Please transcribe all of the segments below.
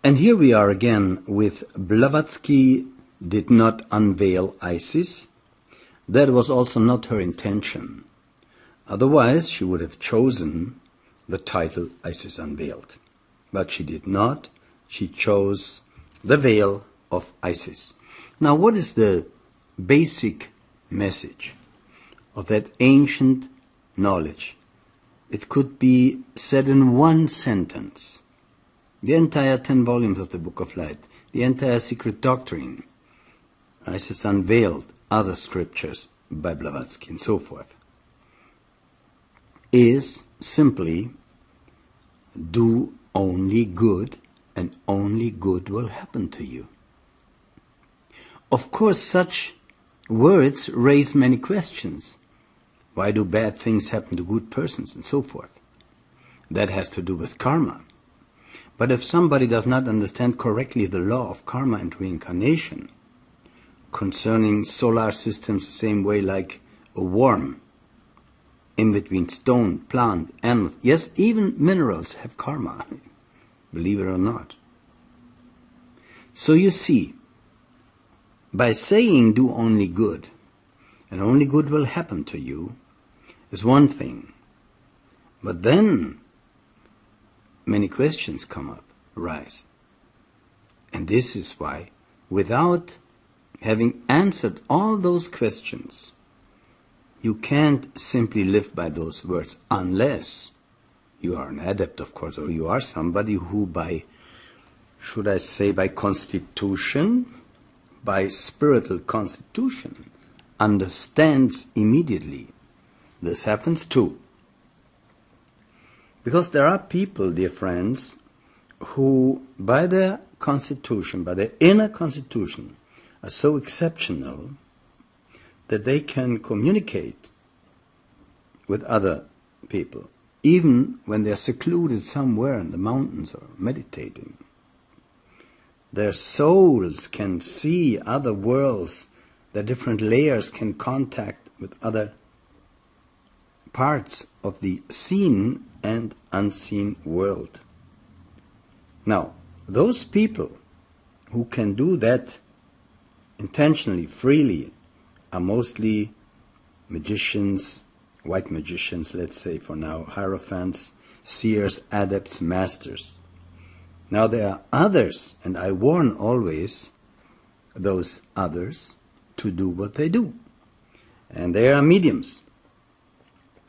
And here we are again with Blavatsky did not unveil Isis. That was also not her intention. Otherwise, she would have chosen the title Isis Unveiled. But she did not. She chose the veil of Isis. Now, what is the basic message of that ancient knowledge? It could be said in one sentence. The entire 10 volumes of the Book of Light, the entire Secret Doctrine, Isis Unveiled, other scriptures by Blavatsky and so forth, is simply do only good and only good will happen to you. Of course, such words raise many questions. Why do bad things happen to good persons and so forth? That has to do with karma. But if somebody does not understand correctly the law of karma and reincarnation, concerning solar systems the same way like a worm, in between stone, plant, animal, yes, even minerals have karma, believe it or not. So you see, by saying do only good, and only good will happen to you, is one thing. But then many questions arise. And this is why, without having answered all those questions, you can't simply live by those words, unless you are an adept, of course, or you are somebody who by, should I say, by constitution, by spiritual constitution, understands immediately. This happens too. Because there are people, dear friends, who by their constitution, by their inner constitution, are so exceptional that they can communicate with other people, even when they are secluded somewhere in the mountains or meditating. Their souls can see other worlds, their different layers can contact with other parts of the seen and unseen world. Now, those people who can do that intentionally, freely, are mostly magicians, white magicians, let's say for now, hierophants, seers, adepts, masters. Now there are others, and I warn always those others to do what they do. And they are mediums.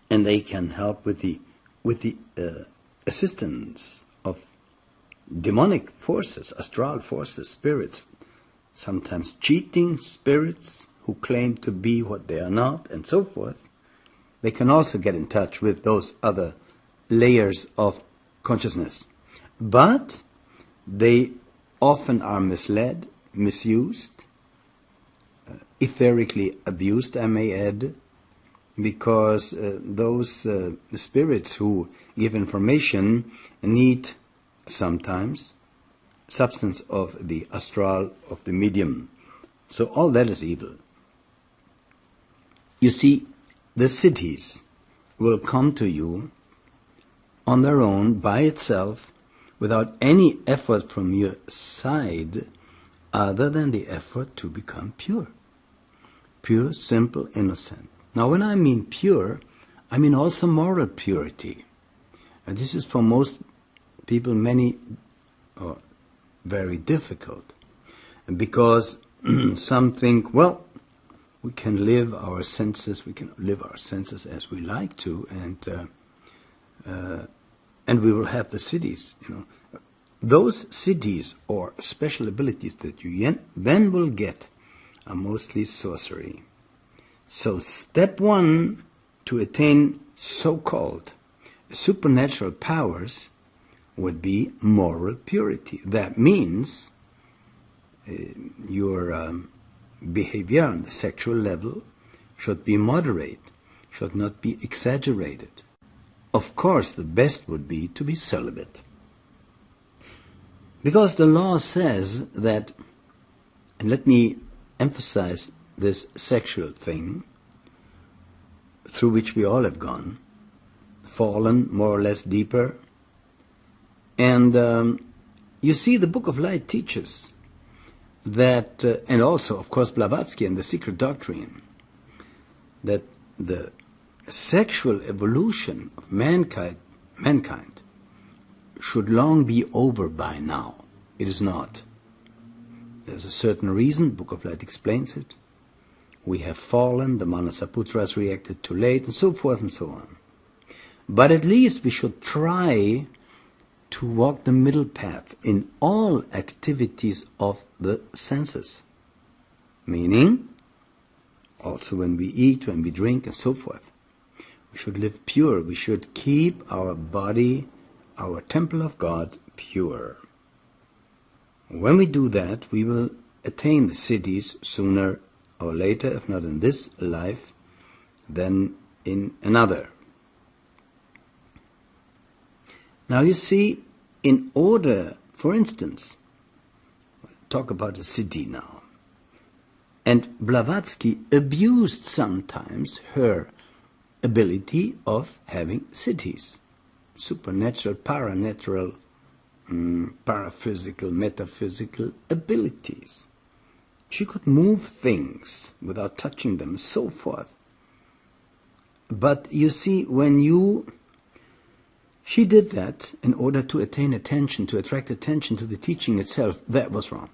And they can help with the assistance of demonic forces, astral forces, spirits, sometimes cheating spirits who claim to be what they are not, and so forth. They can also get in touch with those other layers of consciousness. But they often are misled, misused, etherically abused, I may add, because those spirits who give information need sometimes substance of the astral, of the medium. So all that is evil. You see, the cities will come to you on their own, by itself, without any effort from your side, other than the effort to become pure. Pure, simple, innocent. Now, when I mean pure, I mean also moral purity. And this is for most people very difficult. Because some think, well, we can live our senses as we like to, and we will have the cities, Those cities or special abilities that you then will get are mostly sorcery. So step one to attain so-called supernatural powers would be moral purity. That means your behavior on the sexual level should be moderate, should not be exaggerated. Of course, the best would be to be celibate. Because the law says that, and let me emphasize this sexual thing, through which we all have gone, fallen more or less deeper, and you see, the Book of Light teaches that, and also, of course, Blavatsky and the Secret Doctrine, that the sexual evolution of mankind should long be over by now. It is not. There's a certain reason, Book of Light explains it. We have fallen, the Manasaputras reacted too late, and so forth and so on. But at least we should try to walk the middle path in all activities of the senses. Meaning, also when we eat, when we drink, and so forth. We should live pure. We should keep our body, our temple of God, pure. When we do that, we will attain the cities sooner or later, if not in this life, then in another. Now you see, in order, for instance, talk about a city now, and Blavatsky abused sometimes her ability of having cities, supernatural, paranatural, paraphysical, metaphysical abilities. She could move things without touching them, and so forth. But you see, she did that in order to attain attention, to attract attention to the teaching itself. That was wrong.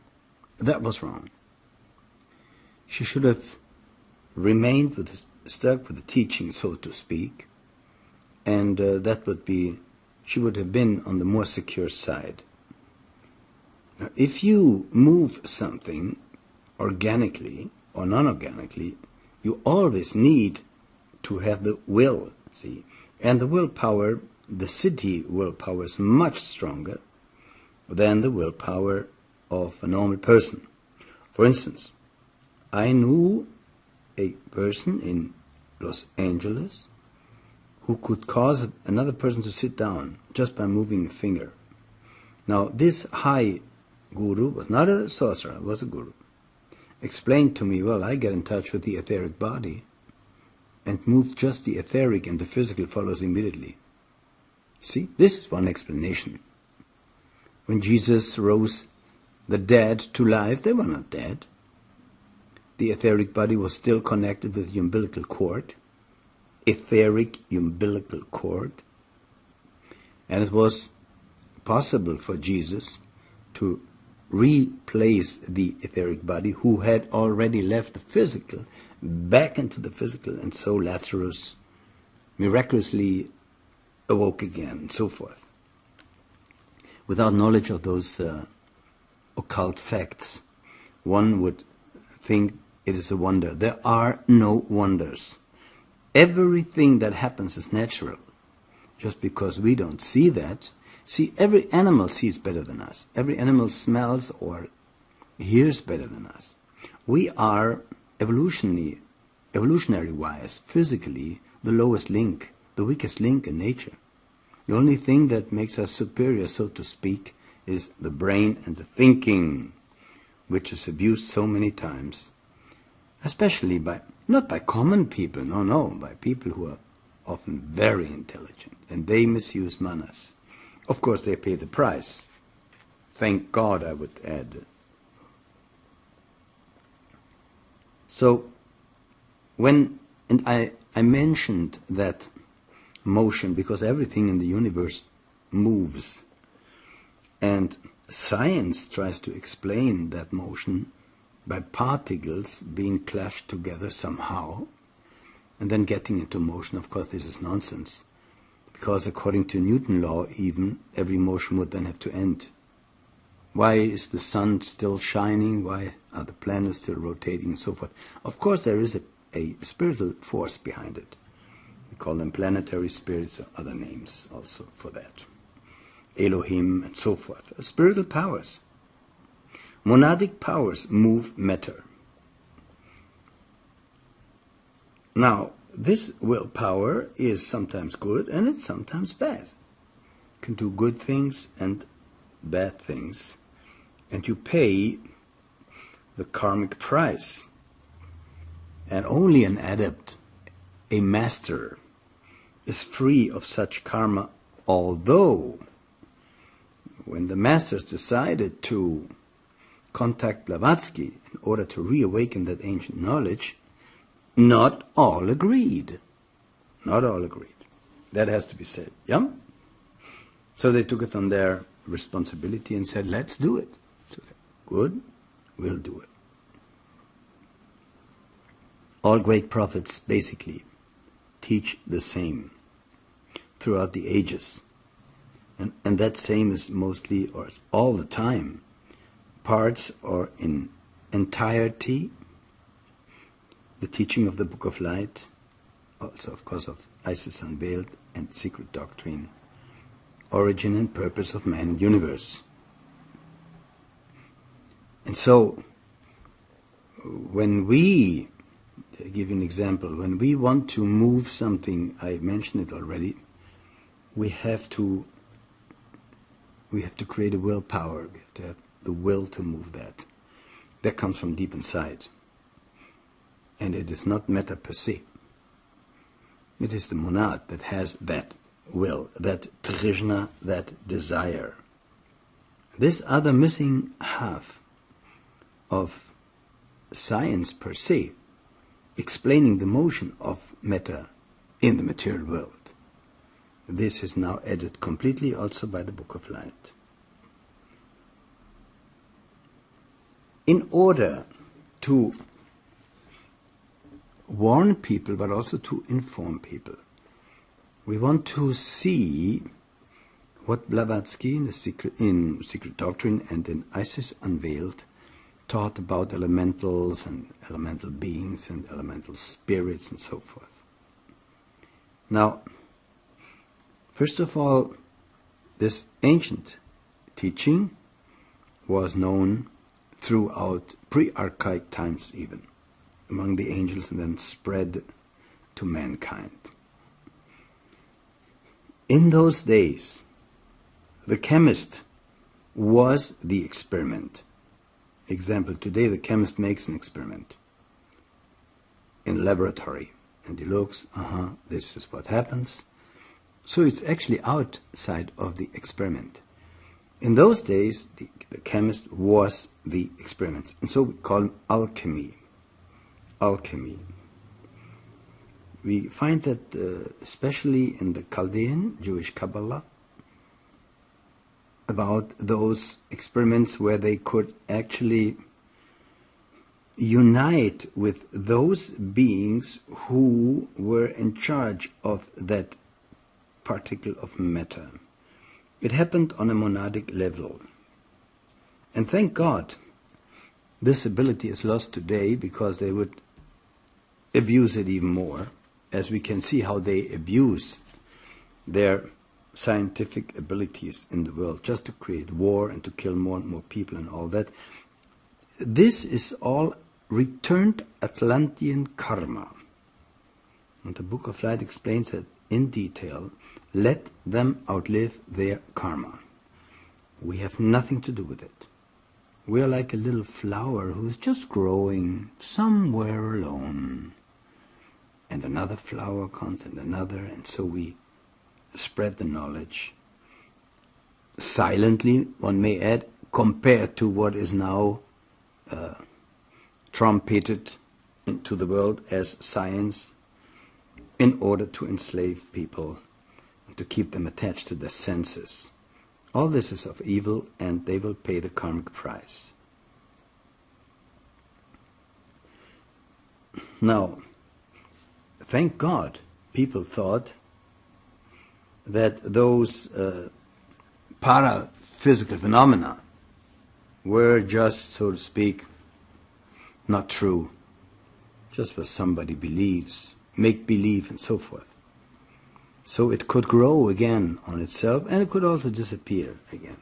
That was wrong. She should have remained stuck with the teaching, so to speak, and she would have been on the more secure side. Now, if you move something organically or non-organically, you always need to have the will, see, and the willpower. The city willpower is much stronger than the willpower of a normal person. For instance, I knew a person in Los Angeles who could cause another person to sit down just by moving a finger. Now, this high guru was not a sorcerer, was a guru. Explained to me, well, I get in touch with the etheric body and move just the etheric, and the physical follows immediately. See, this is one explanation. When Jesus rose the dead to life, they were not dead. The etheric body was still connected with the umbilical cord, etheric umbilical cord, and it was possible for Jesus to replace the etheric body, who had already left the physical, back into the physical, and so Lazarus miraculously awoke again, and so forth. Without knowledge of those occult facts, one would think it is a wonder. There are no wonders. Everything that happens is natural. Just because we don't see that, see, every animal sees better than us. Every animal smells or hears better than us. We are evolutionary-wise, physically, the lowest link, the weakest link in nature. The only thing that makes us superior, so to speak, is the brain and the thinking, which is abused so many times, especially not by common people, no, by people who are often very intelligent, and they misuse manas. Of course, they pay the price. Thank God, I would add. So, I mentioned that motion because everything in the universe moves, and science tries to explain that motion by particles being clashed together somehow and then getting into motion. Of course, this is nonsense, because according to Newton's law, even every motion would then have to end. Why is the sun still shining? Why are the planets still rotating, and so forth? Of course, there is a spiritual force behind it. We call them planetary spirits, or other names also for that. Elohim, and so forth. Spiritual powers. Monadic powers move matter. Now, this willpower is sometimes good and it's sometimes bad. It can do good things and bad things. And you pay the karmic price. And only an adept, a master, is free of such karma, although when the masters decided to contact Blavatsky in order to reawaken that ancient knowledge, not all agreed. Not all agreed. That has to be said. Yeah? So they took it on their responsibility and said, let's do it. So, good, we'll do it. All great prophets basically teach the same throughout the ages. And that same is mostly, or all the time, parts or in entirety, the teaching of the Book of Light, also of course of Isis Unveiled and Secret Doctrine, origin and purpose of man and universe. And so, when we, to give you an example, when we want to move something, I mentioned it already, we have to create a willpower. We have to have the will to move that. That comes from deep inside. And it is not matter per se. It is the monad that has that will, that trishna, that desire. This other missing half of science per se, explaining the motion of matter in the material world, this is now added completely also by the Book of Light. In order to warn people, but also to inform people, we want to see what Blavatsky in Secret Doctrine and in Isis Unveiled taught about elementals and elemental beings and elemental spirits and so forth. Now, first of all, this ancient teaching was known throughout pre-archaic times even, among the angels, and then spread to mankind. In those days, the chemist was the experiment. Example, today the chemist makes an experiment in a laboratory, and he looks, this is what happens. So it's actually outside of the experiment. In those days, the chemist was the experiment, and so we call him alchemy. Alchemy. We find that especially in the Chaldean Jewish Kabbalah, about those experiments where they could actually unite with those beings who were in charge of that particle of matter. It happened on a monadic level. And thank God, this ability is lost today, because they would abuse it even more, as we can see how they abuse their scientific abilities in the world just to create war and to kill more and more people and all that. This is all returned Atlantean karma. And the Book of Light explains it in detail. Let them outlive their karma. We have nothing to do with it. We are like a little flower who's just growing somewhere alone. And another flower comes, and another, and so we spread the knowledge. Silently, one may add, compared to what is now trumpeted into the world as science, in order to enslave people, to keep them attached to their senses. All this is of evil, and they will pay the karmic price. Now, thank God, people thought that those para-physical phenomena were just, so to speak, not true, just what somebody believes, make-believe and so forth. So it could grow again on itself, and it could also disappear again.